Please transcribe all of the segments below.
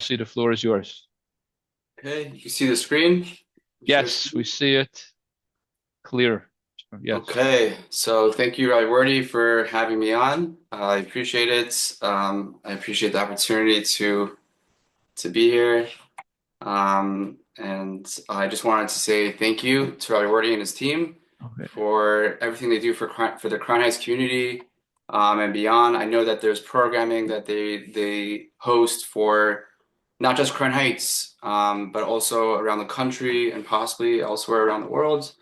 Yossi, the floor is yours. Okay, you can see the screen? You share Yes, we screen? see it clear. Yes. Okay, so thank you, Rai for having me on. I appreciate it. I appreciate the opportunity to be here. And I just wanted to say thank you to Rai and his team Okay. for everything they do for the Crown Heights community, and beyond. I know that there's programming that they host for not just Crown Heights, but also around the country and possibly elsewhere around the world.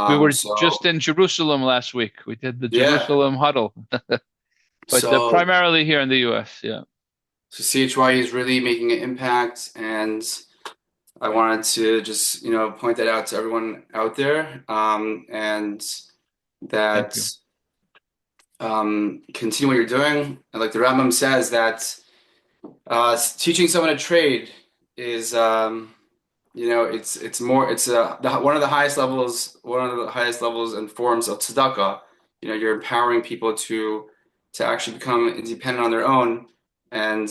We were just So in Jerusalem last week. We did the yeah, Jerusalem huddle, but so primarily here in the US. Yeah. so CHY is really making an impact, and I wanted to just point that out to everyone out there, and Thank that you. continue what you're doing. And like the Rambam says that teaching someone a trade is it's more it's one of the highest levels and forms of tzedakah. You're empowering people to actually become independent on their own, and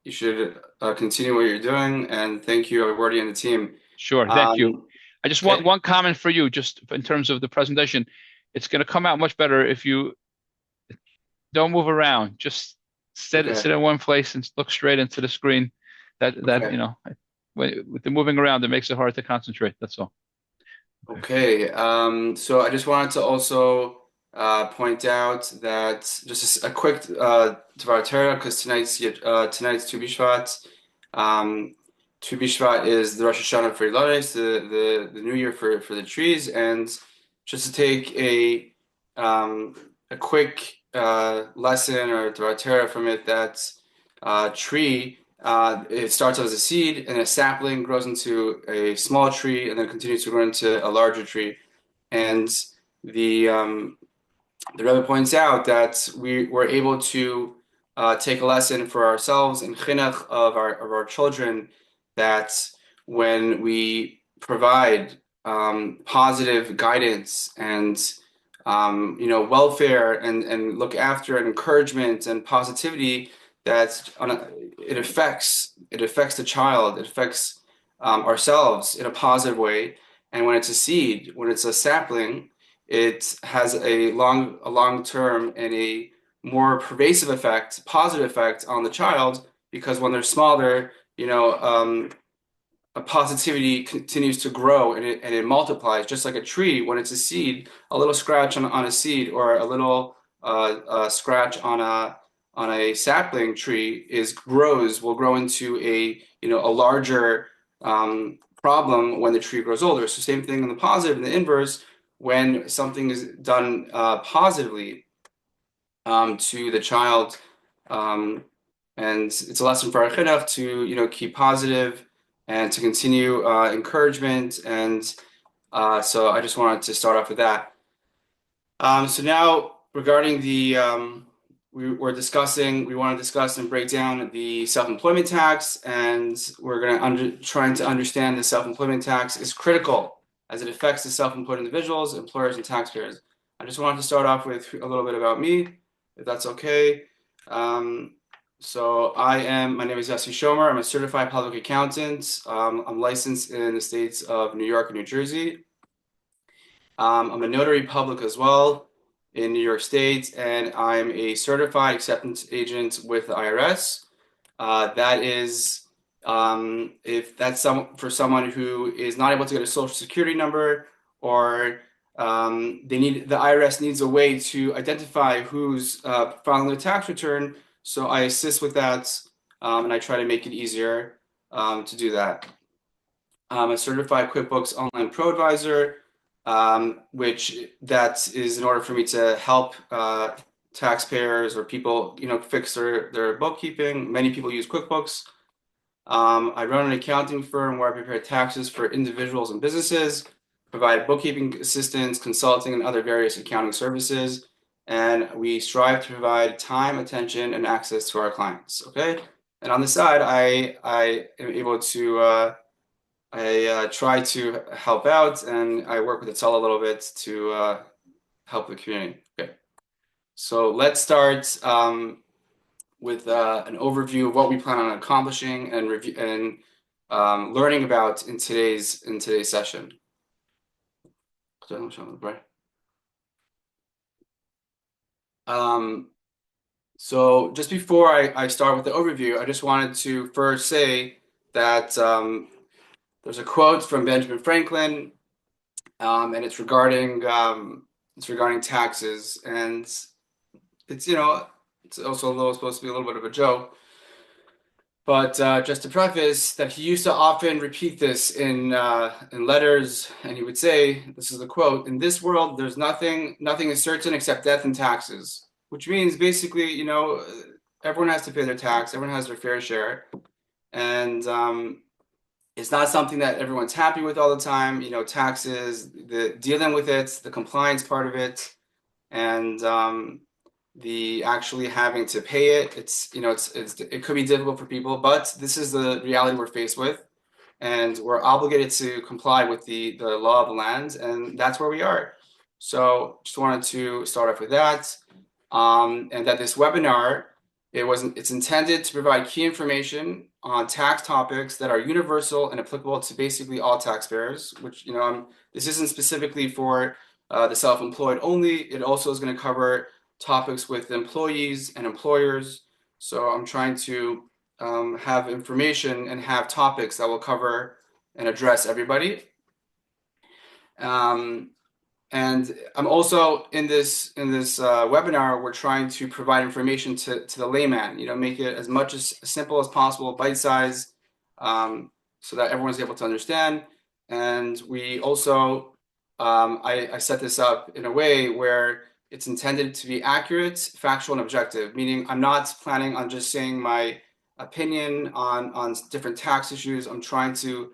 you should continue what you're doing. And thank you, everybody in the team. Sure. Thank you. Um, I just want okay, one comment for you, just in terms of the presentation. It's going to come out much better if you don't move around. Just okay, sit in one place and look straight into the screen. That okay, with the moving around, it makes it hard to concentrate. That's all. Okay. okay. So I just wanted to also point out that just a quick Devar Torah because tonight's Tu B'Shvat. Um, Tu B'Shvat is the Rosh Hashanah for Ilaris, the New Year for the trees, and just to take a quick lesson or Devar Torah from it, that tree. It starts out as a seed, and a sapling grows into a small tree, and then continues to grow into a larger tree. And the um, the Rebbe points out that we were able to take a lesson for ourselves in chinuch of our children, that when we provide positive guidance and welfare and look after and encouragement and positivity, it affects the child, it affects ourselves in a positive way. And when it's a seed, when it's a sapling, it has a long term and a more pervasive effect, positive effect on the child, because when they're smaller, a positivity continues to grow, and it multiplies just like a tree. When it's a seed, a little scratch on a seed or a little scratch on a sapling tree is grows will grow into a larger problem when the tree grows older. So same thing in the positive and the inverse. When something is done positively to the child, um, and it's a lesson for our chinuch to keep positive and to continue encouragement. And so I just wanted to start off with that. So now regarding we want to discuss and break down the self-employment tax, and we're going to trying to understand the self-employment tax is critical as it affects the self-employed individuals, employers, and taxpayers. I just wanted to start off with a little bit about me, if that's okay. Um, my name is Yossi Shomer. I'm a certified public accountant. I'm licensed in the states of New York and New Jersey. I'm a notary public as well in New York State, and I'm a certified acceptance agent with the IRS. That is, if that's for someone who is not able to get a social security number, or the IRS needs a way to identify who's filing their tax return. So I assist with that, and I try to make it easier to do that. I'm a certified QuickBooks Online Pro Advisor, which that is in order for me to help taxpayers or people, fix their bookkeeping. Many people use QuickBooks. I run an accounting firm where I prepare taxes for individuals and businesses, provide bookkeeping assistance, consulting, and other various accounting services. And we strive to provide time, attention, and access to our clients. Okay. And on the side, I am able to try to help out, and I work with Itzal a little bit to help the community. Okay, so let's start. with an overview of what we plan on accomplishing and review and learning about in today's session. So just before I start with the overview, I just wanted to first say that there's a quote from Benjamin Franklin, and it's regarding taxes, and it's it's also supposed to be a little bit of a joke. But just to preface that he used to often repeat this in letters, and he would say, "This is the quote: In this world, there's nothing is certain except death and taxes." Which means basically, everyone has to pay their tax, everyone has their fair share, and it's not something that everyone's happy with all the time. Taxes, the dealing with it, the compliance part of it, and the actually having to pay it. It could be difficult for people, but this is the reality we're faced with, and we're obligated to comply with the law of the land, and that's where we are. So just wanted to start off with that, and that this webinar it's intended to provide key information on tax topics that are universal and applicable to basically all taxpayers. Which this isn't specifically for the self-employed only. It also is going to cover topics with employees and employers. So I'm trying to have information and have topics that will cover and address everybody. And I'm also in this webinar, we're trying to provide information to the layman, make it as much as simple as possible, bite size, so that everyone's able to understand. And we also, I set this up in a way where it's intended to be accurate, factual, and objective, meaning I'm not planning on just saying my opinion on different tax issues. I'm trying to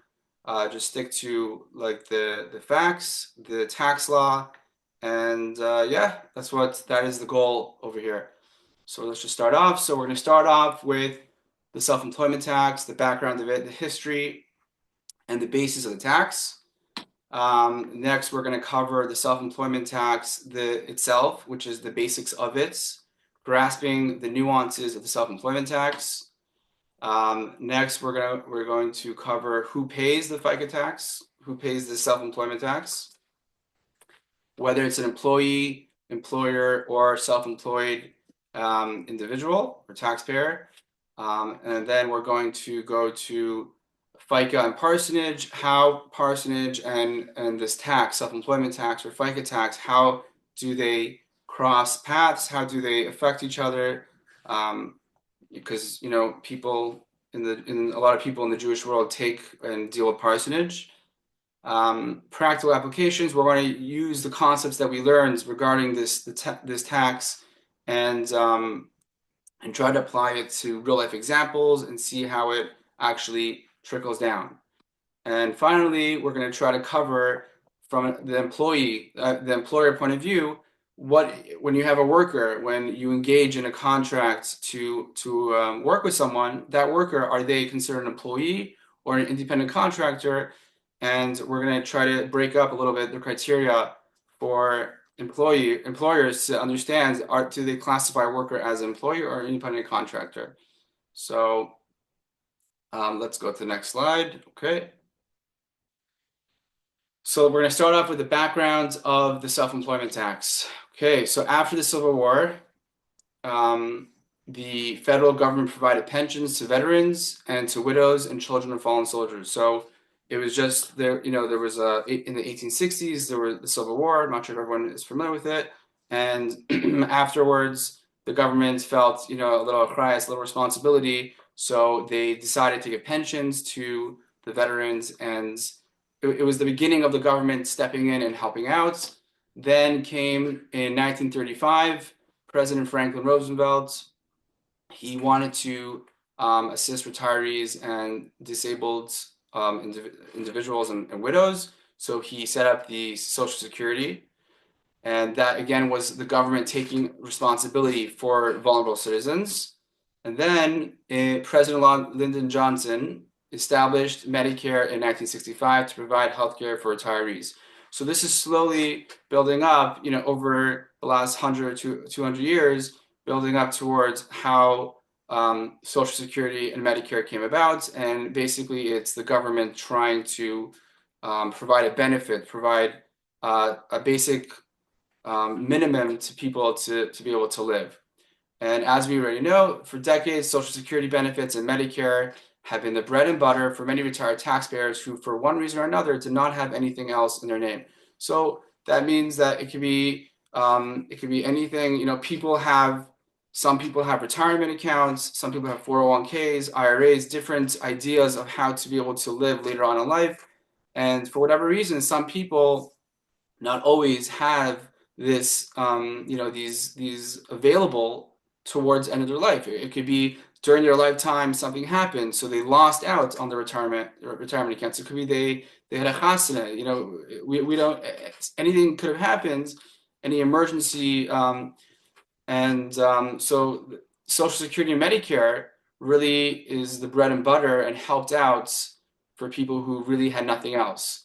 just stick to like the facts, the tax law, and yeah, that is the goal over here. So let's just start off. So we're going to start off with the self-employment tax, the background of it, the history, and the basis of the tax. Next, we're going to cover the self-employment tax itself, which is the basics of it, grasping the nuances of the self-employment tax. Next, we're going to cover who pays the FICA tax, who pays the self-employment tax, whether it's an employee, employer, or self-employed individual or taxpayer. And then we're going to go to FICA and parsonage, how parsonage and this tax, self-employment tax or FICA tax, how do they cross paths? How do they affect each other? Because people in a lot of people in the Jewish world take and deal with parsonage. Practical applications, we're going to use the concepts that we learned regarding this tax and try to apply it to real life examples and see how it actually trickles down. And finally, we're going to try to cover from the employer point of view, when you have a worker, when you engage in a contract to work with someone, that worker, are they considered an employee or an independent contractor? And we're going to try to break up a little bit the criteria for employers to understand, do they classify a worker as an employee or an independent contractor? So let's go to the next slide. Okay. So we're going to start off with the background of the self-employment tax. Okay, so after the Civil War, the federal government provided pensions to veterans and to widows and children of fallen soldiers. So it was just there, there was in the 1860s, there was the Civil War. I'm not sure if everyone is familiar with it. And afterwards, the government felt, a little crisis, a little responsibility. So they decided to give pensions to the veterans, and it was the beginning of the government stepping in and helping out. Then came in 1935, President Franklin Roosevelt. He wanted to assist retirees and disabled individuals and widows. So he set up the Social Security. And that, again, was the government taking responsibility for vulnerable citizens. And then President Lyndon Johnson established Medicare in 1965 to provide health care for retirees. So this is slowly building up, over the last 100 or 200 years, building up towards how Social Security and Medicare came about, and basically it's the government trying to provide a benefit, provide a basic minimum to people to be able to live. And as we already know, for decades, Social Security benefits and Medicare have been the bread and butter for many retired taxpayers who, for one reason or another, did not have anything else in their name. So that means that it could be anything. Some people have retirement accounts, some people have 401ks, IRAs, different ideas of how to be able to live later on in life. And for whatever reason, some people not always have these available towards the end of their life. It could be during their lifetime something happened, so they lost out on the retirement accounts. It could be they had a chasana. We don't anything could have happened, any emergency, so Social Security and Medicare really is the bread and butter and helped out for people who really had nothing else.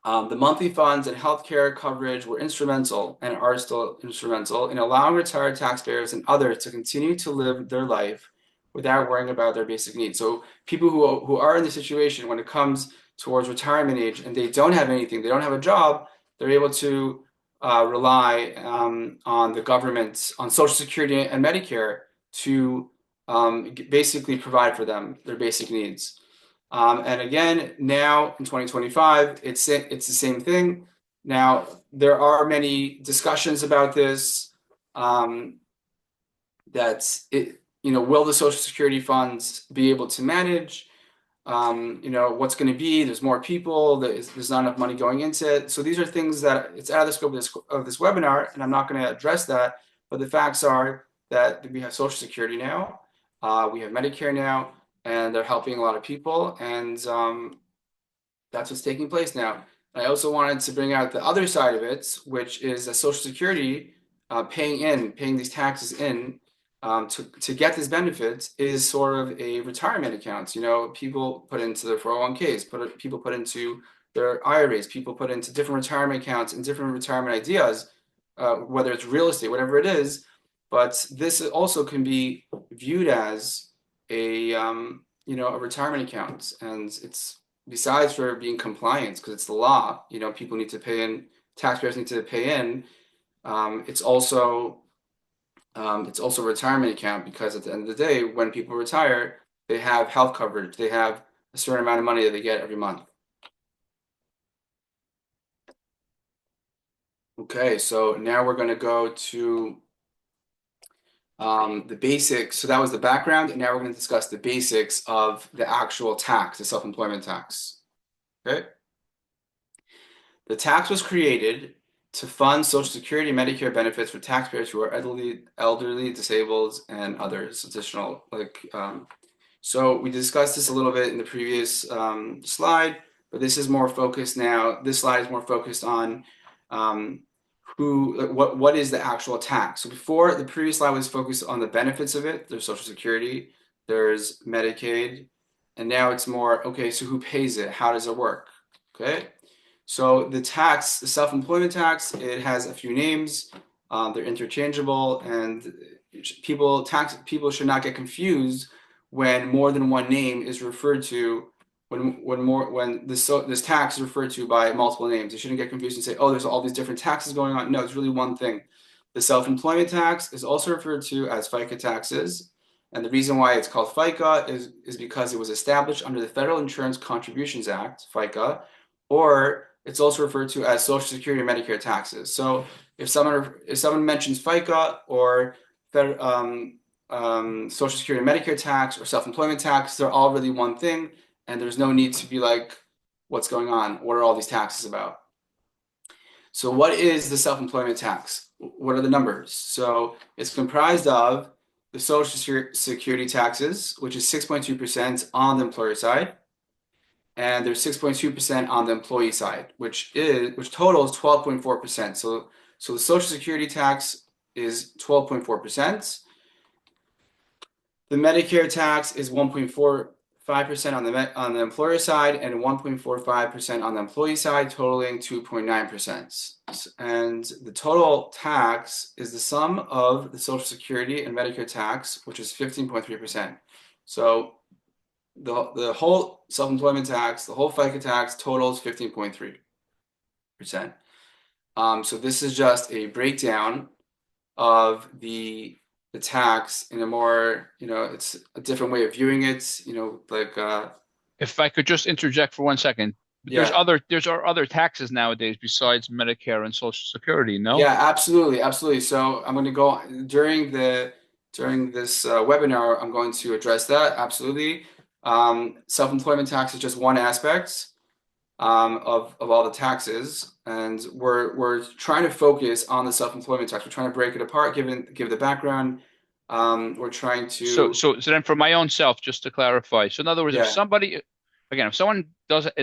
The monthly funds and healthcare coverage were instrumental and are still instrumental in allowing retired taxpayers and others to continue to live their life without worrying about their basic needs. So people who are in the situation when it comes towards retirement age and they don't have anything, they don't have a job, they're able to rely on the government, on Social Security and Medicare to basically provide for them their basic needs. And again, now in 2025, it's the same thing. Now, there are many discussions about this. Will the Social Security funds be able to manage? What's going to be? There's more people. There's not enough money going into it. So these are things that it's out of the scope of this webinar, and I'm not going to address that. But the facts are that we have Social Security now, we have Medicare now, and they're helping a lot of people, and that's what's taking place now. I also wanted to bring out the other side of it, which is that Social Security paying these taxes in to get this benefit is sort of a retirement account. People put into their 401ks, people put into their IRAs, people put into different retirement accounts and different retirement ideas, whether it's real estate, whatever it is. But this also can be viewed as a retirement account, and it's besides for being compliant because it's the law. People need to pay in, taxpayers need to pay in. It's also a retirement account because at the end of the day, when people retire, they have health coverage. They have a certain amount of money that they get every month. Okay, so now we're going to go to the basics. So that was the background, and now we're going to discuss the basics of the actual tax, the self-employment tax. Okay. The tax was created to fund Social Security and Medicare benefits for taxpayers who are elderly, disabled, and others additional. So we discussed this a little bit in the previous slide, but this is more focused now. This slide is more focused on what is the actual tax. So before, the previous slide was focused on the benefits of it. There's Social Security, there's Medicaid, and now it's more, okay, so who pays it? How does it work? Okay. So the tax, the self-employment tax, it has a few names. They're interchangeable, and people should not get confused when more than one name is referred to. When this tax is referred to by multiple names, you shouldn't get confused and say, "Oh, there's all these different taxes going on." No, it's really one thing. The self-employment tax is also referred to as FICA taxes, and the reason why it's called FICA is because it was established under the Federal Insurance Contributions Act, FICA, or it's also referred to as Social Security and Medicare taxes. So if someone mentions FICA or Social Security and Medicare tax or self-employment tax, they're all really one thing, and there's no need to be like, what's going on? What are all these taxes about? So what is the self-employment tax? What are the numbers? So it's comprised of the Social Security taxes, which is 6.2% on the employer side, and there's 6.2% on the employee side, which totals 12.4%. So the Social Security tax is 12.4%. The Medicare tax is 1.4%, 5% on the employer side and 1.45% on the employee side, totaling 2.9%. And the total tax is the sum of the Social Security and Medicare tax, which is 15.3%. So the whole self-employment tax, the whole FICA tax totals 15.3%. So this is just a breakdown of the tax in a more, it's a different way of viewing it, like If I could just interject for 1 second, yeah. there's other taxes nowadays besides Medicare and Social Security, no? Yeah, absolutely, absolutely. So I'm going to go during this webinar, I'm going to address that. Absolutely. Self-employment tax is just one aspect of all the taxes, and we're trying to focus on the self-employment tax. We're trying to break it apart, give the background. We're trying So, to, so then for my own self, just to clarify. So in other words, yeah. if someone is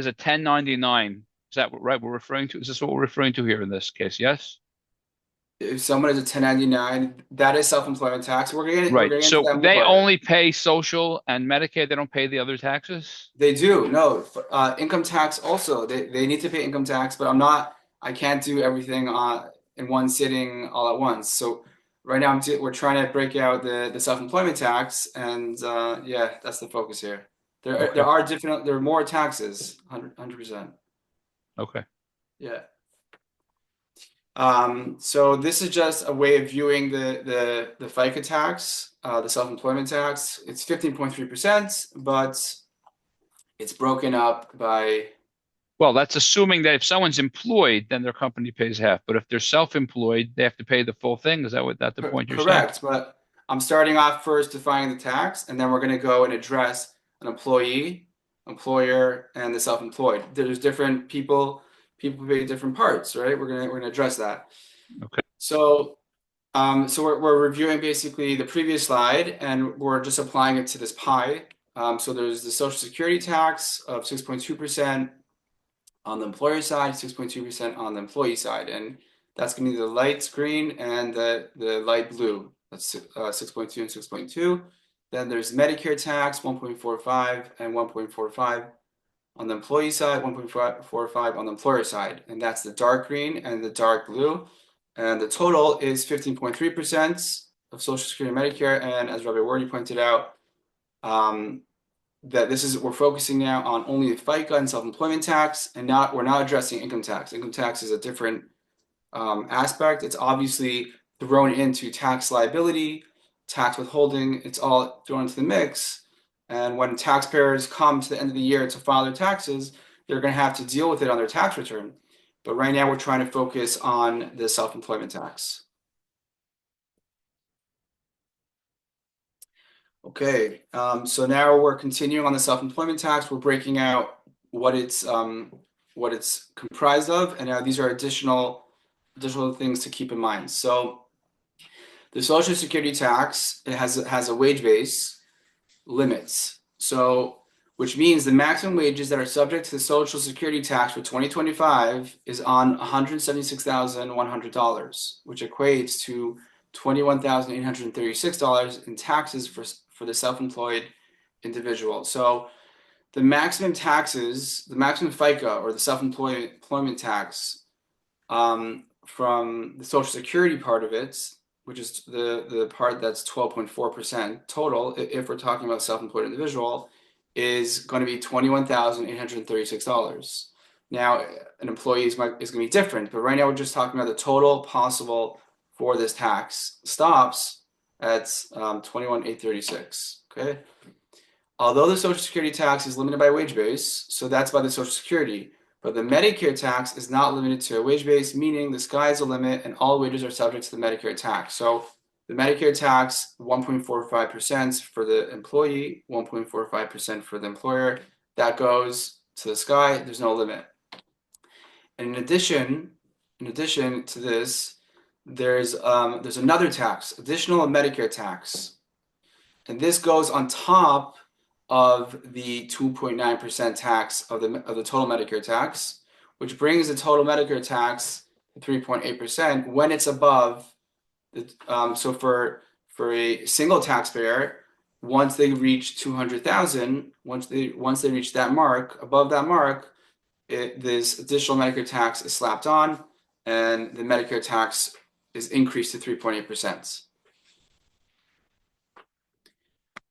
a 1099, is that right we're referring to? Is this what we're referring to here in this case? Yes? If someone is a 1099, that is self-employment tax. We're Right. getting into So that they more. only pay social and Medicaid, they don't pay the other taxes? They do. No, income tax also. They need to pay income tax, but I can't do everything in one sitting all at once. So right now we're trying to break out the self-employment tax, and yeah, that's the focus here. There Okay. are there are more taxes, 100%. Okay. Yeah. So this is just a way of viewing the FICA tax, the self-employment tax. It's 15.3%, but it's broken up by. Well, that's assuming that if someone's employed, then their company pays half. But if they're self-employed, they have to pay the full thing. Is that the point you're saying? Correct, but I'm starting off first defining the tax, and then we're going to go and address an employee, employer, and the self-employed. There's different people, people pay different parts, right? We're gonna address that. Okay. So so we're reviewing basically the previous slide, and we're just applying it to this pie. So there's the Social Security tax of 6.2% on the employer side, 6.2% on the employee side, and that's going to be the light green and the light blue. That's 6.2 and 6.2. Then there's Medicare tax, 1.45 and 1.45 on the employee side, 1.45 on the employer side, and that's the dark green and the dark blue. And the total is 15.3% of Social Security and Medicare. And as Rabbi Wardy pointed out, um, that we're focusing now on only the FICA and self-employment tax, and we're not addressing income tax. Income tax is a different aspect. It's obviously thrown into tax liability, tax withholding. It's all thrown into the mix. And when taxpayers come to the end of the year to file their taxes, they're going to have to deal with it on their tax return. But right now, we're trying to focus on the self-employment tax. Okay, so now we're continuing on the self-employment tax. We're breaking out what it's comprised of, and now these are additional things to keep in mind. So the Social Security tax, it has a wage base limits. So which means the maximum wages that are subject to the Social Security tax for 2025 is on $176,100, which equates to $21,836 in taxes for the self-employed individual. So the maximum taxes, the maximum FICA or the self-employment tax from the Social Security part of it, which is the part that's 12.4% total, if we're talking about self-employed individual, is going to be $21,836. Now, an employee is going to be different, but right now we're just talking about the total possible for this tax stops at 21,836. Okay. Although the Social Security tax is limited by wage base, so that's by the Social Security, but the Medicare tax is not limited to a wage base, meaning the sky is the limit and all wages are subject to the Medicare tax. So the Medicare tax, 1.45% for the employee, 1.45% for the employer. That goes to the sky. There's no limit. And in addition to this, there's another tax, additional Medicare tax, and this goes on top of the 2.9% tax of the total Medicare tax, which brings the total Medicare tax to 3.8% when it's above the so for a single taxpayer, once they reach 200,000, once they reach that mark, above that mark, this additional Medicare tax is slapped on, and the Medicare tax is increased to 3.8%.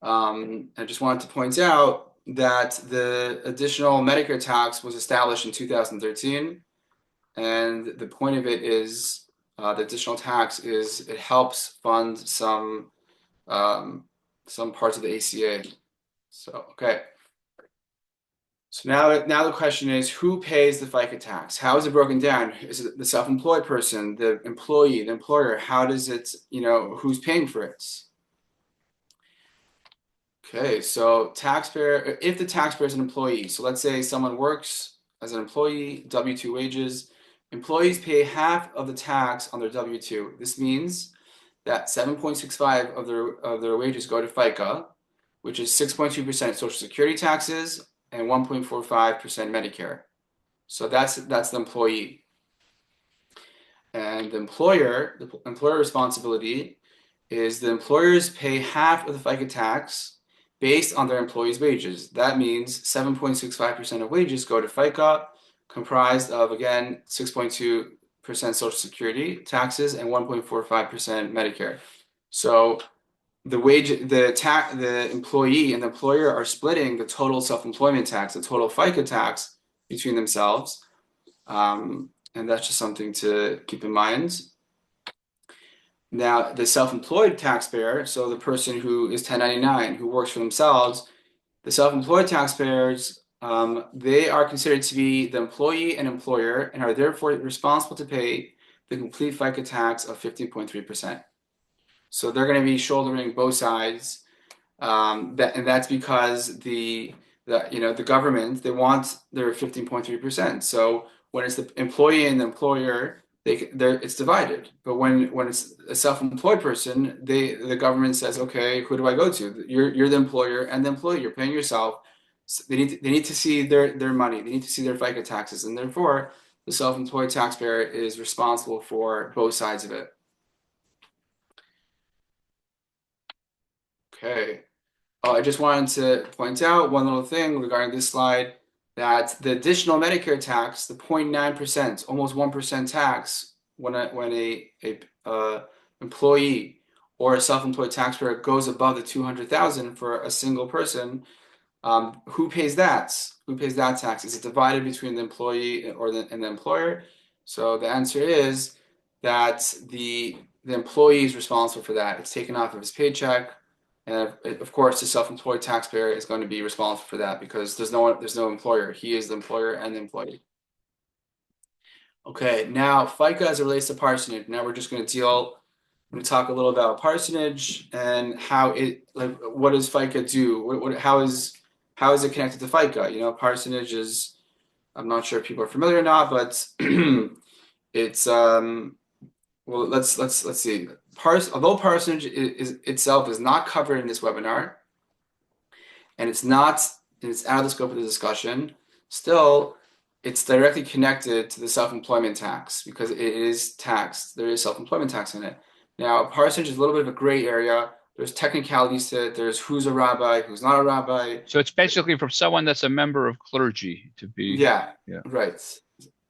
I just wanted to point out that the additional Medicare tax was established in 2013, and the point of it is the additional tax is it helps fund some parts of the ACA. So, okay. So now the question is, who pays the FICA tax? How is it broken down? Is it the self-employed person, the employee, the employer? How does it, who's paying for it? Okay, so taxpayer, if the taxpayer is an employee, so let's say someone works as an employee, W-2 wages, employees pay half of the tax on their W-2. This means that 7.65 of their wages go to FICA, which is 6.2% Social Security taxes and 1.45% Medicare. So that's the employee. And the employer responsibility is the employers pay half of the FICA tax based on their employees' wages. That means 7.65% of wages go to FICA, comprised of, again, 6.2% Social Security taxes and 1.45% Medicare. So the employee and the employer are splitting the total self-employment tax, the total FICA tax between themselves. And that's just something to keep in mind. Now, the self-employed taxpayer, so the person who is 1099, who works for themselves, the self-employed taxpayers, they are considered to be the employee and employer and are therefore responsible to pay the complete FICA tax of 15.3%. So they're going to be shouldering both sides, and that's because the government, they want their 15.3%. So when it's the employee and the employer, it's divided. But when it's a self-employed person, the government says, okay, who do I go to? You're the employer and the employee. You're paying yourself. So they need to see their money. They need to see their FICA taxes, and therefore the self-employed taxpayer is responsible for both sides of it. Okay. Oh, I just wanted to point out one little thing regarding this slide, that the additional Medicare tax, the 0.9%, almost 1% tax, when a employee or a self-employed taxpayer goes above the 200,000 for a single person, who pays that? Who pays that tax? Is it divided between the employee and the employer? So the answer is that the employee is responsible for that. It's taken off of his paycheck. And of course, the self-employed taxpayer is going to be responsible for that because there's no employer. He is the employer and the employee. Okay, now FICA as it relates to parsonage. Now we're just going to talk a little about parsonage and how what does FICA do? How is it connected to FICA? Parsonage is, I'm not sure if people are familiar or not, but it's well, let's see. Although parsonage itself is not covered in this webinar, and it's out of the scope of the discussion, still, it's directly connected to the self-employment tax because it is taxed. There is self-employment tax in it. Now, parsonage is a little bit of a gray area. There's technicalities to it. There's who's a rabbi, who's not a rabbi. So it's basically from someone that's a member of clergy to be. Yeah. Right.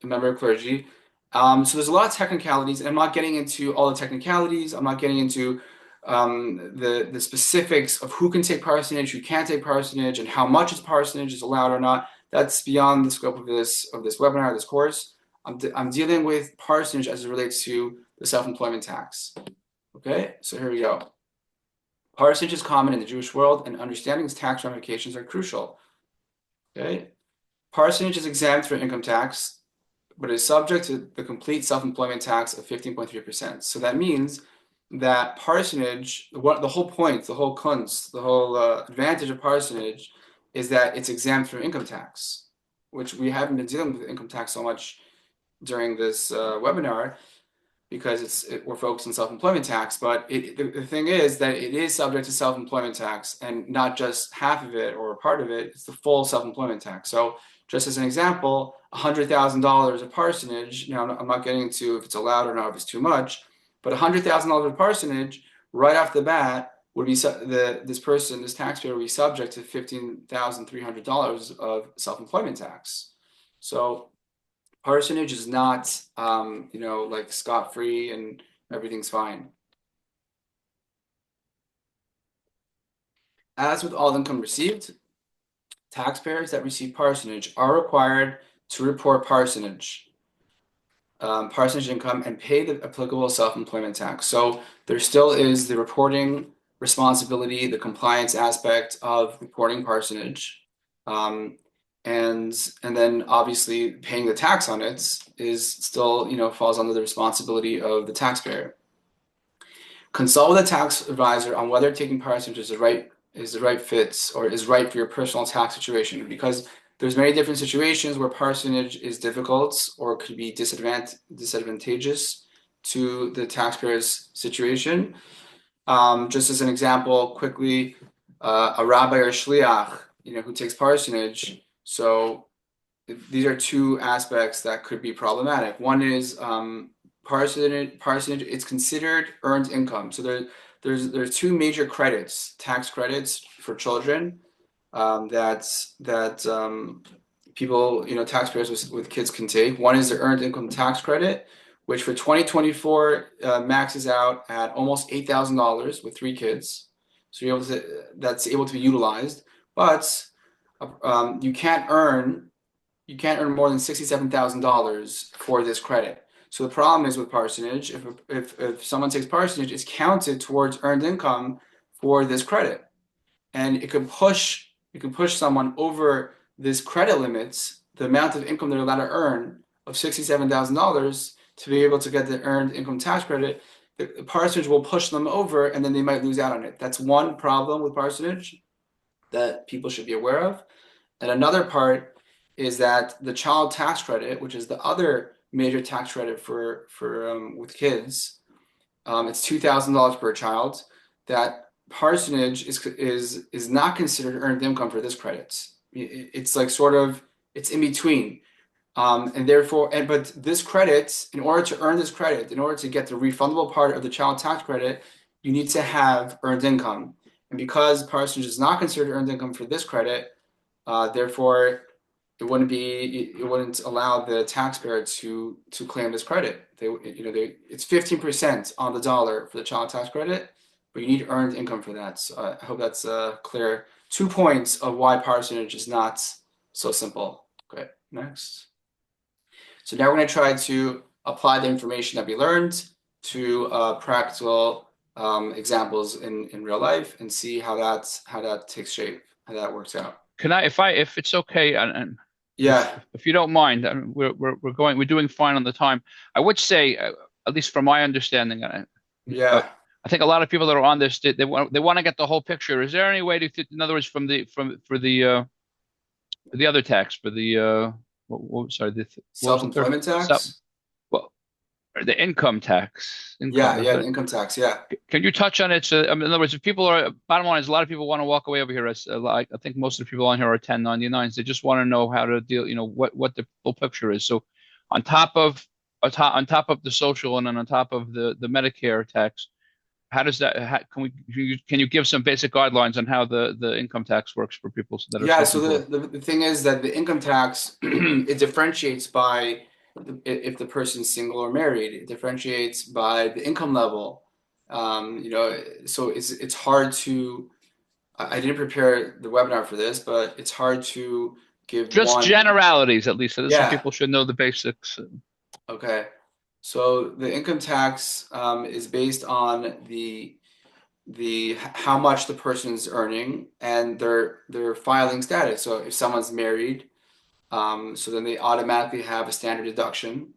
A member of clergy. So there's a lot of technicalities, and I'm not getting into all the technicalities. I'm not getting into the specifics of who can take parsonage, who can't take parsonage, and how much parsonage is allowed or not. That's beyond the scope of this webinar, this course. I'm dealing with parsonage as it relates to the self-employment tax. Okay, so here we go. Parsonage is common in the Jewish world, and understanding its tax ramifications are crucial. Okay, parsonage is exempt from income tax, but is subject to the complete self-employment tax of 15.3%. So that means that parsonage, the whole point, the whole kunst, the whole advantage of parsonage is that it's exempt from income tax, which we haven't been dealing with income tax so much during this webinar because we're focused on self-employment tax. But the thing is that it is subject to self-employment tax, and not just half of it or a part of it. It's the full self-employment tax. So just as an example, $100,000 of parsonage. I'm not getting into if it's allowed or not, if it's too much, but $100,000 of parsonage right off the bat this taxpayer would be subject to $15,300 of self-employment tax. So parsonage is not, like scot-free and everything's fine. As with all income received, taxpayers that receive parsonage are required to report parsonage income and pay the applicable self-employment tax. So there still is the reporting responsibility, the compliance aspect of reporting parsonage. Um, and then obviously paying the tax on it is still, falls under the responsibility of the taxpayer. Consult with a tax advisor on whether taking parsonage is the right fit or is right for your personal tax situation, because there's many different situations where parsonage is difficult or could be disadvantageous to the taxpayer's situation. Just as an example, quickly, a rabbi or shliach, who takes parsonage. So these are two aspects that could be problematic. One is parsonage. It's considered earned income. So there's two major credits, tax credits for children, that people, taxpayers with kids can take. One is the earned income tax credit, which for 2024 maxes out at almost $8,000 with three kids. So that's able to be utilized, but you can't earn more than $67,000 for this credit. So the problem is with parsonage, if someone takes parsonage, it's counted towards earned income for this credit, and it can push someone over this credit limits, the amount of income they're allowed to earn of $67,000 to be able to get the earned income tax credit. The parsonage will push them over, and then they might lose out on it. That's one problem with parsonage that people should be aware of. And another part is that the child tax credit, which is the other major tax credit for with kids, it's $2,000 per child. That parsonage is not considered earned income for this credit. It's like it's in between, but this credit, in order to earn this credit, in order to get the refundable part of the child tax credit, you need to have earned income. And because parsonage is not considered earned income for this credit, therefore it wouldn't allow the taxpayer to claim this credit. It's 15% on the dollar for the child tax credit, but you need earned income for that. So I hope that's clear. 2 points of why parsonage is not so simple. Okay, next. So now we're going to try to apply the information that we learned to practical examples in real life and see how that takes shape, how that works out. Can if it's okay, and Yeah, if you don't mind, we're doing fine on the time. I would say, at least from my understanding, yeah. I think a lot of people that are on this, they want to get the whole picture. Is there any way to, in other words, for the other tax, for the sorry, what was the third? Self-employment tax? Well, the income tax, Yeah, income. yeah, the income tax, yeah. Can you touch on it? So, I mean, in other words, if people are, bottom line is a lot of people want to walk away over here as like, I think most of the people on here are 1099s. They just want to know how to deal, what the full picture is. So on top of the social and then on top of the Medicare tax, how does that can you give some basic guidelines on how the income tax works for people that are Yeah, so self-employed? the thing is that the income tax it differentiates by if the person's single or married. It differentiates by the income level. So it's hard to. I didn't prepare the webinar for this, but it's hard to give Just one. generalities, at least, so that some Yeah, people should know the basics. okay. So the income tax is based on the how much the person's earning and their filing status. So if someone's married, so then they automatically have a standard deduction.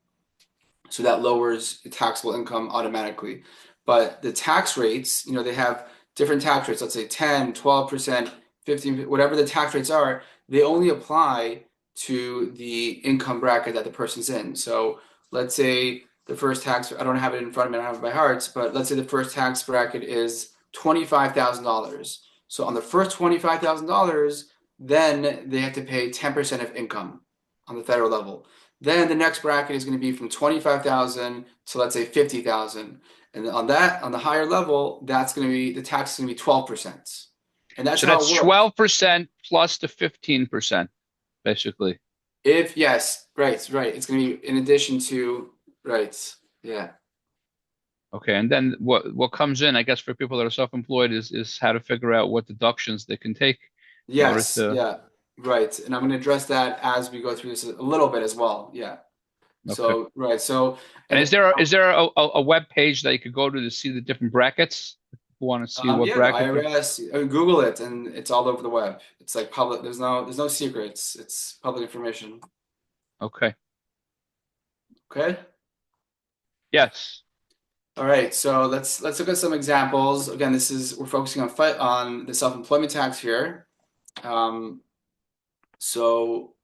So that lowers the taxable income automatically. But the tax rates, they have different tax rates, let's say 10, 12%, 15, whatever the tax rates are, they only apply to the income bracket that the person's in. So let's say the first tax, I don't have it in front of me, I don't have it by heart, but let's say the first tax bracket is $25,000. So on the first $25,000, then they have to pay 10% of income on the federal level. Then the next bracket is going to be from 25,000 to let's say 50,000. And on that, on the higher level, that's going to be the tax is going to be 12%. And that's So how it that's works. 12% plus the 15%, basically. If yes, right, right. It's going to be in addition to right. Yeah. Okay, and then what comes in, I guess, for people that are self-employed is how to figure out what deductions they can take in order Yes, to. yeah. Right. And I'm going to address that as we go through this a little bit as well. Yeah. Okay. So, right. So, And and is there a web page that you could go to see the different brackets? If you want to see what yeah, the bracket they're. IRS, Google it and it's all over the web. It's like public, there's no secrets. It's public information. Okay. Okay? Yes. All right. So let's look at some examples. Again, we're focusing on the self-employment tax here. Um, so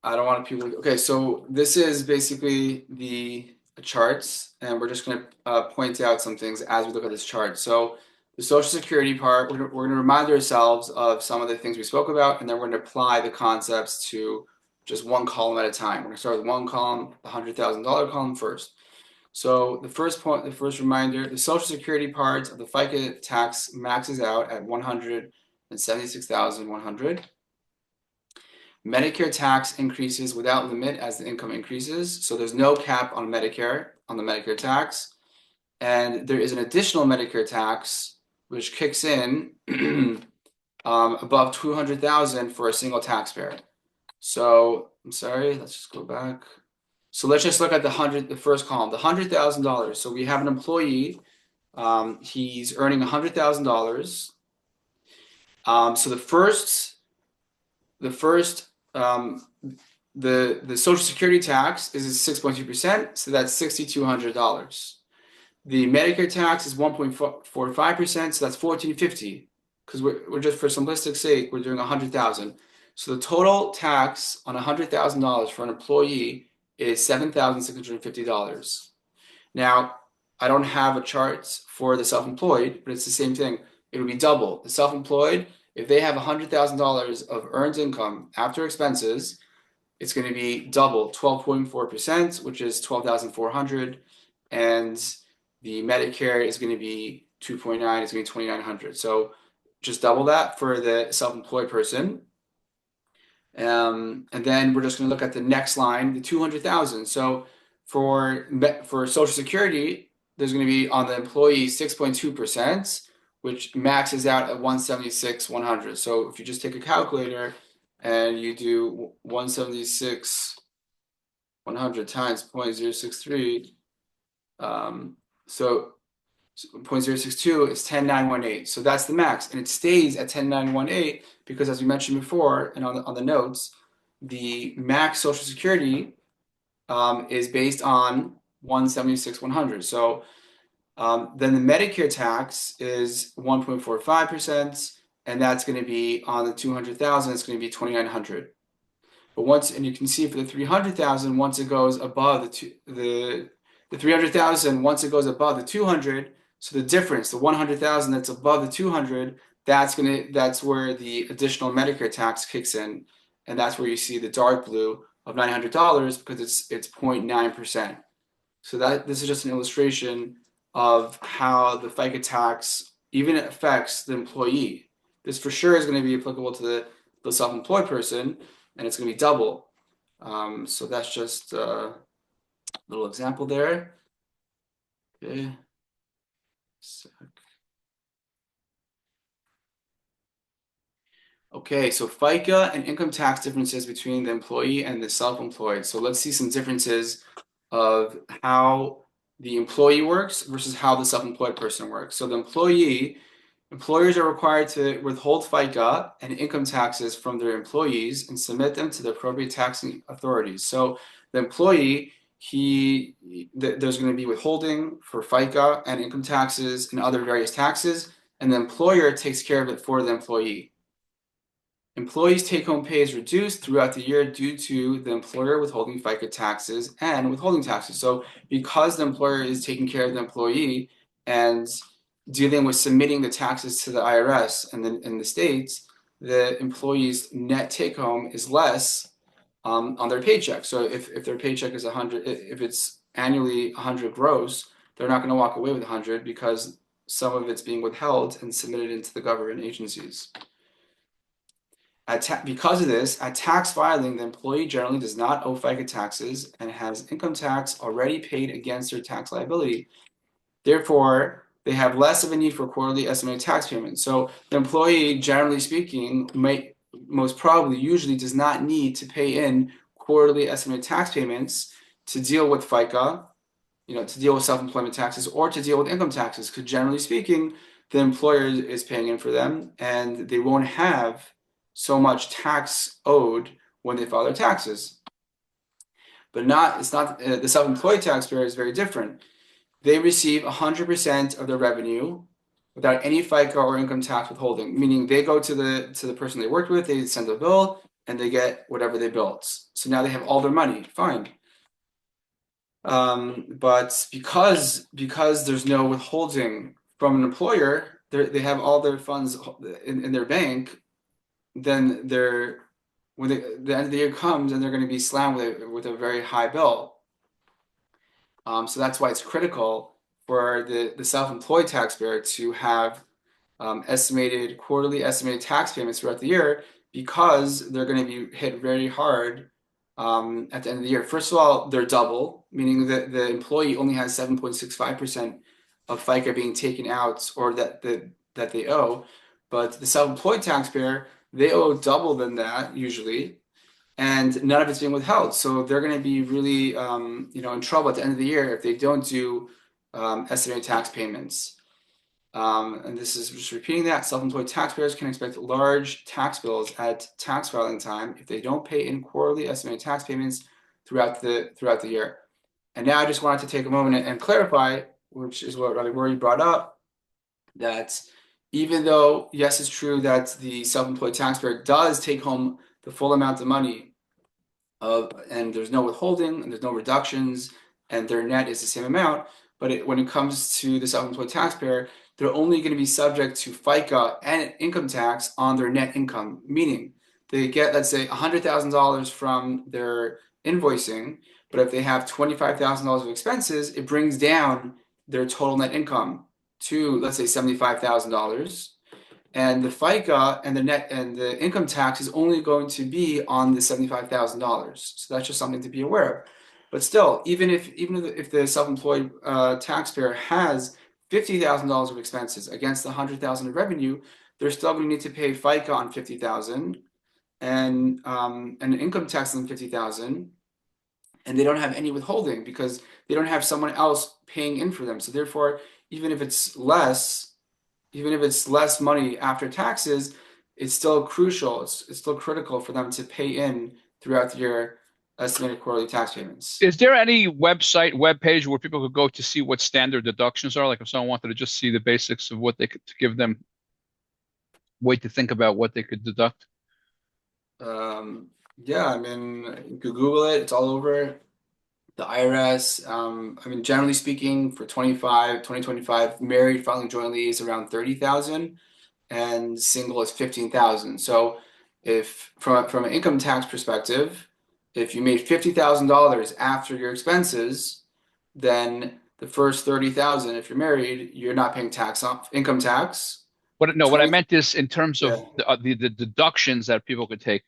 I don't want people. Okay, so this is basically the charts, and we're just going to point out some things as we look at this chart. So the Social Security part, we're going to remind ourselves of some of the things we spoke about, and then we're going to apply the concepts to just one column at a time. We're going to start with one column, the $100,000 column first. So the first point, the first reminder, the Social Security part of the FICA tax maxes out at 176,100. Medicare tax increases without limit as the income increases. So there's no cap on Medicare, on the Medicare tax. And there is an additional Medicare tax which kicks in above 200,000 for a single taxpayer. So I'm sorry, let's just go back. So let's just look at the first column, the $100,000. So we have an employee. He's earning $100,000. So the Social Security tax is 6.2%, so that's $6,200. The Medicare tax is 1.45%, so that's $1,450. Because we're just for simplistic sake, we're doing 100,000. So the total tax on $100,000 for an employee is $7,650. Now, I don't have a chart for the self-employed, but it's the same thing. It would be double. The self-employed, if they have $100,000 of earned income after expenses, it's going to be double, 12.4%, which is 12,400, and the Medicare is going to be 2.9, it's going to be 2,900. So just double that for the self-employed person. And then we're just going to look at the next line, the 200,000. So for Social Security, there's going to be on the employee 6.2%, which maxes out at 176,100. So if you just take a calculator and you do 176,100 times 0.063, so 0.062 is 10,918. So that's the max, and it stays at 10,918 because, as we mentioned before, and on the notes, the max Social Security is based on 176,100. So then the Medicare tax is 1.45%, and that's going to be on the 200,000. It's going to be 2,900. But and you can see for the 300,000, once it goes above the 300,000, once it goes above the 200, so the difference, the 100,000 that's above the 200, that's where the additional Medicare tax kicks in, and that's where you see the dark blue of $900 because it's 0.9%. So this is just an illustration of how the FICA tax even affects the employee. This for sure is going to be applicable to the self-employed person, and it's going to be double. So that's just a little example there. Okay. Okay, so FICA and income tax differences between the employee and the self-employed. So let's see some differences of how the employee works versus how the self-employed person works. So the employers are required to withhold FICA and income taxes from their employees and submit them to the appropriate taxing authorities. So the employee, there's going to be withholding for FICA and income taxes and other various taxes, and the employer takes care of it for the employee. Employees' take-home pay is reduced throughout the year due to the employer withholding FICA taxes and withholding taxes. So because the employer is taking care of the employee and dealing with submitting the taxes to the IRS and in the states, the employee's net take-home is less on their paycheck. So if their paycheck is 100, if it's annually 100 gross, they're not going to walk away with 100 because some of it's being withheld and submitted into the government agencies. Because of this, at tax filing, the employee generally does not owe FICA taxes and has income tax already paid against their tax liability. Therefore, they have less of a need for quarterly estimated tax payments. So the employee, generally speaking, most probably usually does not need to pay in quarterly estimated tax payments to deal with FICA, to deal with self-employment taxes or to deal with income taxes. Because generally speaking, the employer is paying in for them and they won't have so much tax owed when they file their taxes. But it's not the self-employed taxpayer is very different. They receive 100% of their revenue without any FICA or income tax withholding, meaning they go to the person they worked with, they send a bill, and they get whatever they built. So now they have all their money, fine. But because there's no withholding from an employer, they have all their funds in their bank, then when the end of the year comes and they're going to be slammed with a very high bill. So that's why it's critical for the self-employed taxpayer to have quarterly estimated tax payments throughout the year because they're going to be hit very hard at the end of the year. First of all, they're double, meaning that the employee only has 7.65% of FICA being taken out or that they owe, but the self-employed taxpayer, they owe double than that usually, and none of it's being withheld. So they're going to be really, in trouble at the end of the year if they don't do estimated tax payments. And this is just repeating that self-employed taxpayers can expect large tax bills at tax filing time if they don't pay in quarterly estimated tax payments throughout the year. And now I just wanted to take a moment and clarify, which is what Rory brought up, that even though, yes, it's true that the self-employed taxpayer does take home the full amount of money and there's no withholding and there's no reductions and their net is the same amount. But when it comes to the self-employed taxpayer, they're only going to be subject to FICA and income tax on their net income, meaning they get, let's say, $100,000 from their invoicing, but if they have $25,000 of expenses, it brings down their total net income to, let's say, $75,000. And the FICA and the net and the income tax is only going to be on the $75,000. So that's just something to be aware of. But still, even if the self-employed taxpayer has $50,000 of expenses against the $100,000 of revenue, they're still going to need to pay FICA on $50,000 and income tax on $50,000, and they don't have any withholding because they don't have someone else paying in for them. So therefore, even if it's less money after taxes, it's still crucial. It's still critical for them to pay in throughout the year estimated quarterly tax payments. Is there any web page where people could go to see what standard deductions are? Like if someone wanted to just see the basics of what they could to give them way to think about what they could deduct? Yeah, I mean, you could Google it. It's all over the IRS. I mean, generally speaking, for 2025, married filing jointly is around 30,000 and single is 15,000. So if from an income tax perspective, if you made $50,000 after your expenses, then the first 30,000, if you're married, you're not paying tax on income tax. What I 20, meant is in terms of yeah. the deductions that people could take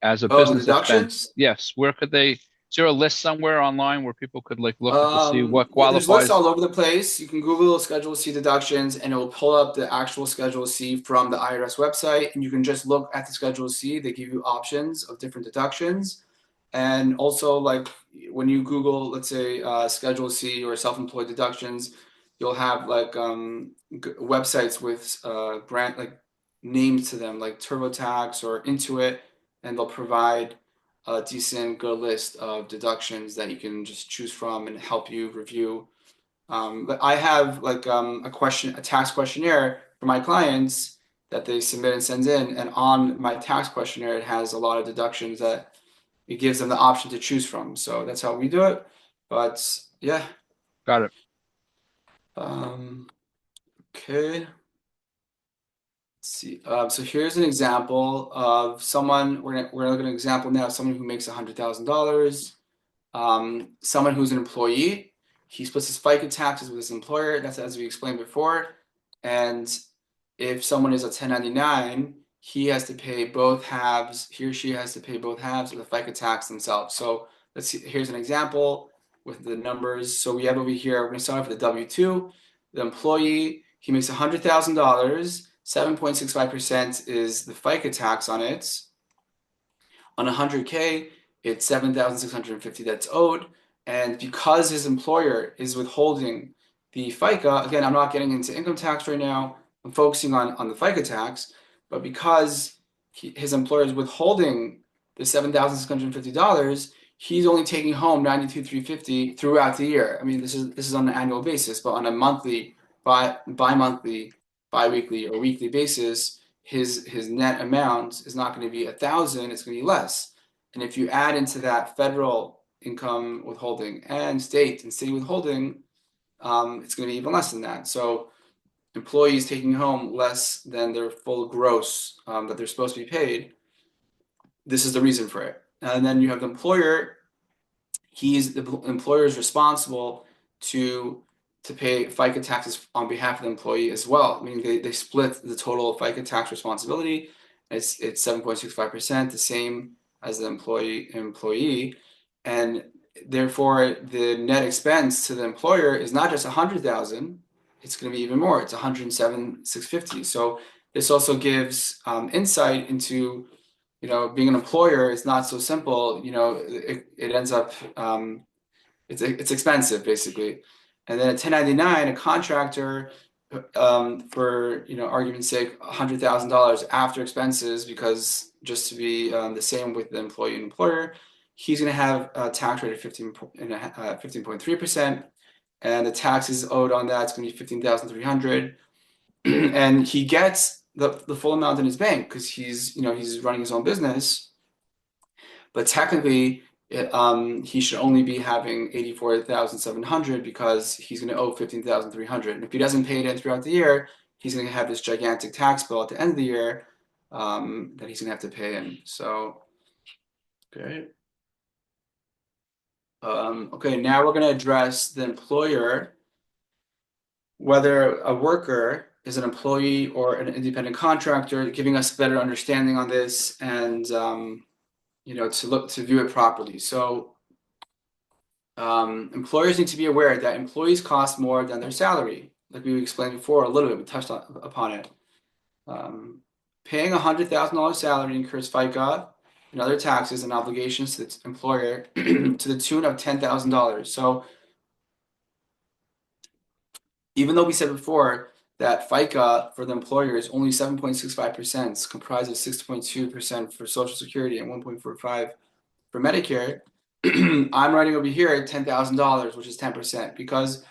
as a Oh, the business expense. deductions? Yes, where could they? Is there a list somewhere online where people could like look to see what Yeah, there's lists qualifies? all over the place. You can Google Schedule C deductions and it will pull up the actual Schedule C from the IRS website. And you can just look at the Schedule C. They give you options of different deductions. And also, like when you Google, let's say, Schedule C or self-employed deductions, you'll have like websites with brand like names to them, like TurboTax or Intuit, and they'll provide a decent, good list of deductions that you can just choose from and help you review. But I have like a tax questionnaire for my clients that they submit and sends in, and on my tax questionnaire, it has a lot of deductions that it gives them the option to choose from. So that's how we do it. But yeah, Got it. um, okay. See, so here's an example of someone. We're looking at an example now of someone who makes $100,000. Someone who's an employee, he splits his FICA taxes with his employer. That's as we explained before. And if someone is a 1099, he has to pay both halves. He or she has to pay both halves of the FICA tax themselves. So let's see. Here's an example with the numbers. So we have over here. We're going to start off with the W-2. The employee, he makes $100,000. 7.65% is the FICA tax on it. On 100K, it's 7,650 that's owed. And because his employer is withholding the FICA, again, I'm not getting into income tax right now. I'm focusing on the FICA tax. But because his employer is withholding the $7,650, he's only taking home 92,350 throughout the year. I mean, this is on an annual basis, but on a monthly, bi-monthly, bi-weekly, or weekly basis, his net amount is not going to be 1,000, it's going to be less. And if you add into that federal income withholding and state and city withholding, it's going to be even less than that. So employees taking home less than their full gross that they're supposed to be paid, this is the reason for it. And then you have the employer. The employer is responsible to pay FICA taxes on behalf of the employee as well, meaning they split the total FICA tax responsibility. It's 7.65%, the same as the employee, and therefore the net expense to the employer is not just 100,000, it's going to be even more. It's 107,650. So this also gives insight into, being an employer is not so simple. It ends up it's expensive basically. And then a 1099, a contractor, for argument's sake, $100,000 after expenses, because just to be the same with the employee and employer, he's going to have a tax rate of 15.3%, and the taxes owed on that is going to be 15,300, and he gets the full amount in his bank because he's running his own business, but technically he should only be having 84,700 because he's going to owe 15,300. And if he doesn't pay it in throughout the year, he's going to have this gigantic tax bill at the end of the year that he's going to have to pay in. So, okay. Okay, now we're going to address the employer, whether a worker is an employee or an independent contractor, giving us better understanding on this and to view it properly. So employers need to be aware that employees cost more than their salary. Like we explained before a little bit, we touched upon it. Paying a $100,000 salary incurs FICA and other taxes and obligations to the employer to the tune of $10,000. So even though we said before that FICA for the employer is only 7.65%, comprised of 6.2% for Social Security and 1.45% for Medicare, I'm writing over here $10,000, which is 10%, because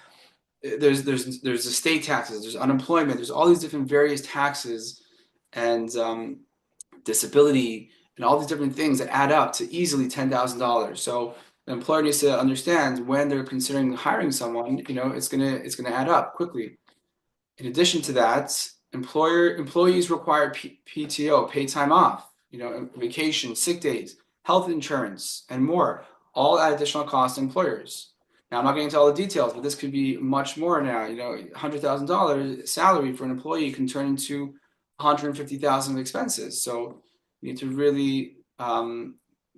there's the state taxes, there's unemployment, there's all these different various taxes and disability and all these different things that add up to easily $10,000. So the employer needs to understand when they're considering hiring someone, it's gonna add up quickly. In addition to that, employees require PTO, paid time off, vacation, sick days, health insurance, and more, all at additional cost to employers. Now, I'm not getting into all the details, but this could be much more now. $100,000 salary for an employee can turn into $150,000 of expenses. So you need to really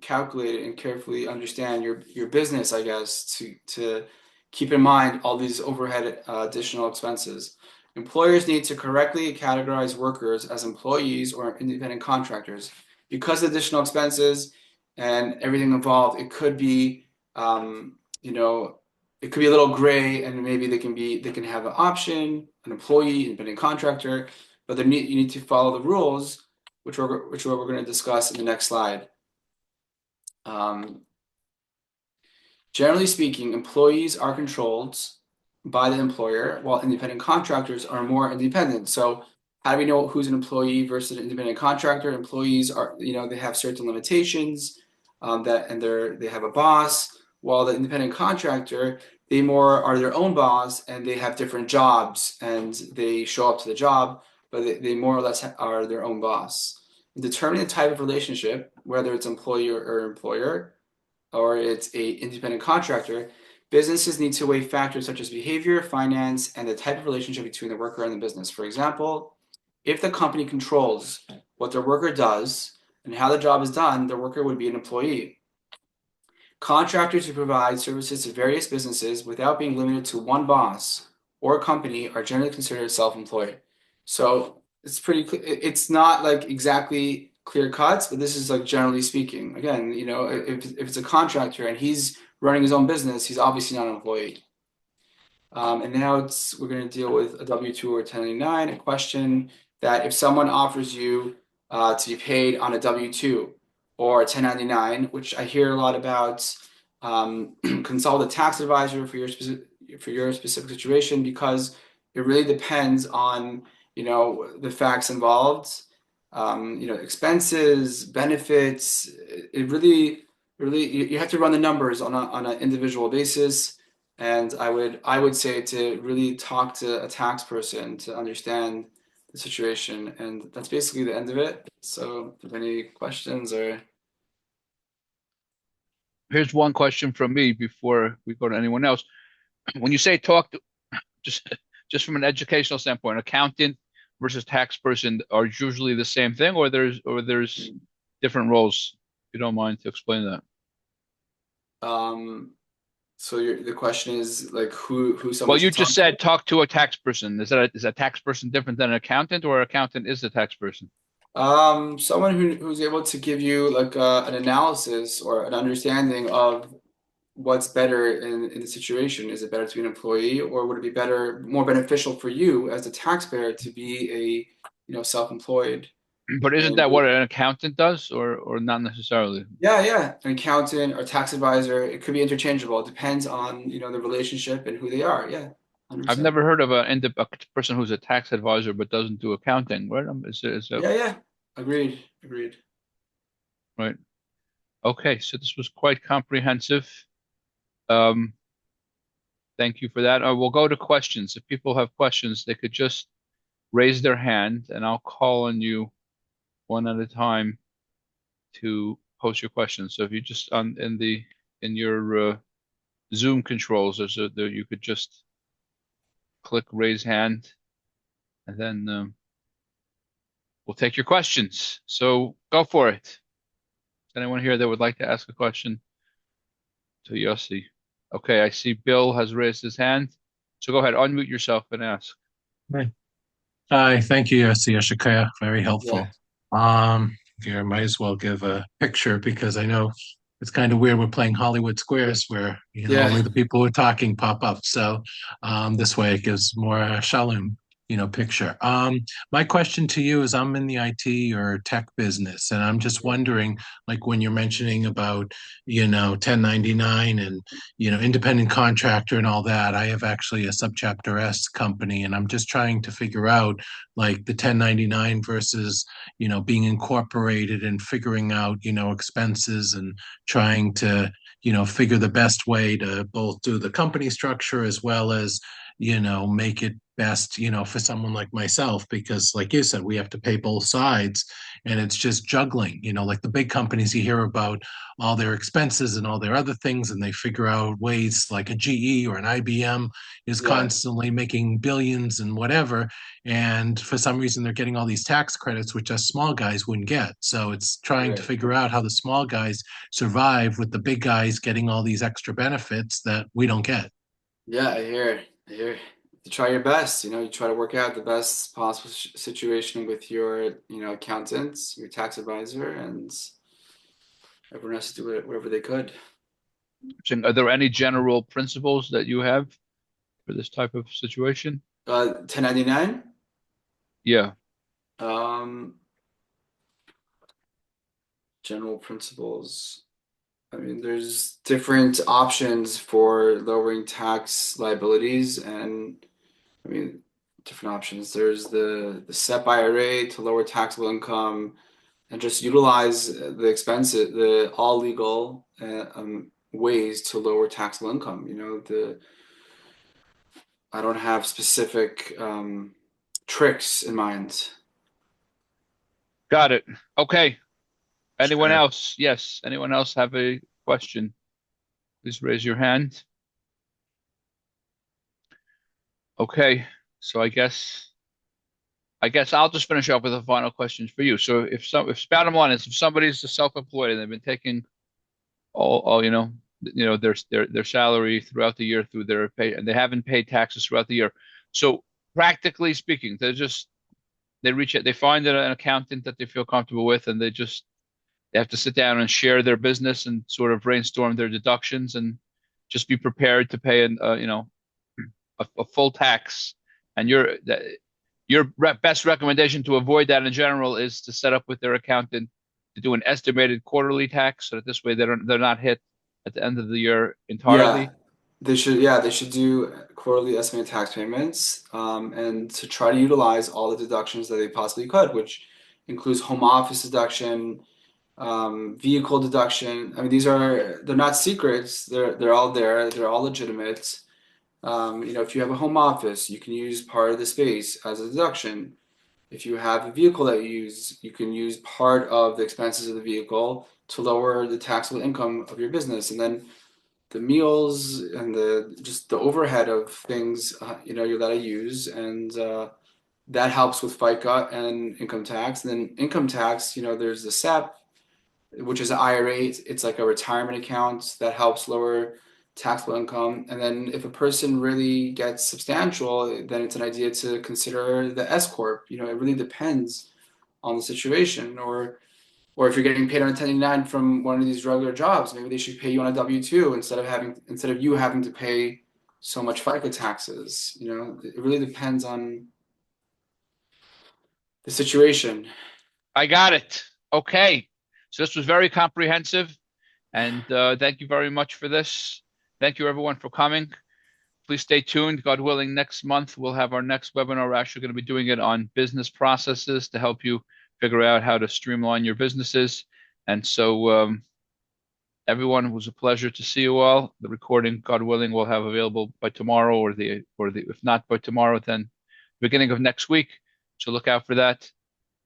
calculate it and carefully understand your business, I guess, to keep in mind all these overhead additional expenses. Employers need to correctly categorize workers as employees or independent contractors. Because of additional expenses and everything involved, it could be, it could be a little gray, and maybe they can have an option, an employee, independent contractor, but you need to follow the rules, which we're going to discuss in the next slide. Generally speaking, employees are controlled by the employer, while independent contractors are more independent. So how do we know who's an employee versus an independent contractor? Employees are, they have certain limitations they have a boss, while the independent contractor, they more are their own boss and they have different jobs and they show up to the job. but they more or less are their own boss. In determining the type of relationship, whether it's employer or employer, or it's a independent contractor, businesses need to weigh factors such as behavior, finance, and the type of relationship between the worker and the business. For example, if the company controls what their worker does and how the job is done, the worker would be an employee. Contractors who provide services to various businesses without being limited to one boss or company are generally considered self-employed. So it's it's not like exactly clear cuts, but this is like generally speaking. Again, if it's a contractor and he's running his own business, he's obviously not an employee. And now we're going to deal with a W-2 or 1099, a question that if someone offers you to be paid on a W-2 or a 1099, which I hear a lot about, consult a tax advisor for your specific situation because it really depends on, the facts involved, expenses, benefits. It really, you have to run the numbers on an individual basis. And I would say to really talk to a tax person to understand the situation. And that's basically the end of it. So, if any questions or Here's one question from me before we go to anyone else. When you say talk to just just from an educational standpoint, accountant versus tax person are usually the same thing, or there's different roles. If you don't mind to explain that. um, so the question is like who Well, someone you should just talk to? said talk to a tax person. Is a tax person different than an accountant, or an accountant is a tax person? Someone who's able to give you like an analysis or an understanding of what's better in the situation. Is it better to be an employee, or would it be more beneficial for you as a taxpayer to be self-employed? But isn't And that what an accountant does, or not necessarily? yeah, yeah, an accountant or tax advisor, it could be interchangeable. It depends on, the relationship and who they are. Yeah, I've 100%. never heard of a person who's a tax advisor but doesn't do accounting. Right? Is it Yeah, yeah. Agreed. Agreed. right? Okay, so this was quite comprehensive. Um, thank you for that. We'll go to questions. If people have questions, they could just raise their hand, and I'll call on you one at a time to post your questions. So if you just on in your Zoom controls, you could just click raise hand, and then we'll take your questions. So go for it. Is anyone here that would like to ask a question to Yossi? Okay, I see Bill has raised his hand. So go ahead, unmute yourself and ask. Hi. Hi, thank you, Yossi Ashikaya. Very Yeah. helpful. Here, I might as well give a picture because I know it's kind of weird. We're playing Hollywood Squares where, Yeah. only the people who are talking pop up. So this way it gives more shalom, picture. My question to you is I'm in the IT or tech business, and I'm just wondering, like when you're mentioning about, 1099 and, independent contractor and all that, I have actually a subchapter S company, and I'm just trying to figure out like the 1099 versus, being incorporated and figuring out, expenses and trying to, figure the best way to both do the company structure as well as, make it best, for someone like myself, because like you said, we have to pay both sides and it's just juggling, like the big companies you hear about all their expenses and all their other things, and they figure out ways like a GE or an IBM is Yeah. constantly making billions and whatever. And for some reason, they're getting all these tax credits, which us small guys wouldn't get. So it's trying to Right. figure out how the small guys survive with the big guys getting all these extra benefits that we don't get. Yeah, I hear. I hear. You try your best, you try to work out the best possible situation with your, accountants, your tax advisor, and everyone has to do it wherever they could. Are there any general principles that you have for this type of situation? 1099? Yeah. Um, General principles. I mean, there's different options for lowering tax liabilities, and I mean, different options. There's the SEP IRA to lower taxable income, and just utilize the expensive, the all legal ways to lower taxable income. I don't have specific tricks in mind. Got it. Okay. Anyone Sure. else? Yes. Anyone else have a question? Please raise your hand. Okay. So I guess I'll just finish up with the final questions for you. So if bottom line is if somebody's self-employed and they've been taking all their salary throughout the year through their pay and they haven't paid taxes throughout the year. So practically speaking, they reach it, they find an accountant that they feel comfortable with, and they have to sit down and share their business and sort of brainstorm their deductions and just be prepared to pay a full tax. And best recommendation to avoid that in general is to set up with their accountant to do an estimated quarterly tax so that this way they're not hit at the end of the year Yeah, entirely. they should. Yeah, they should do quarterly estimated tax payments, and to try to utilize all the deductions that they possibly could, which includes home office deduction, vehicle deduction. I mean, they're not secrets. They're all there. They're all legitimate. If you have a home office, you can use part of the space as a deduction. If you have a vehicle that you use, you can use part of the expenses of the vehicle to lower the taxable income of your business, and then the meals and the just the overhead of things you gotta use, and that helps with FICA and income tax. And then income tax, there's the SEP, which is an IRA. It's like a retirement account that helps lower taxable income. And then if a person really gets substantial, then it's an idea to consider the S corp. It really depends on the situation, or if you're getting paid on a 1099 from one of these regular jobs, maybe they should pay you on a W-2 instead of you having to pay so much FICA taxes. It really depends on the situation. I got it. Okay. So this was very comprehensive, and thank you very much for this. Thank you everyone for coming. Please stay tuned. God willing, next month we'll have our next webinar. We're actually going to be doing it on business processes to help you figure out how to streamline your businesses. And so, everyone, it was a pleasure to see you all. The recording, God willing, we'll have available by tomorrow, or the if not by tomorrow, then beginning of next week. So look out for that.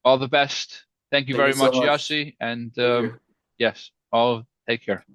All the best. Thank you Thank you very so much, much. Yossi. And Thank you. yes, all take care.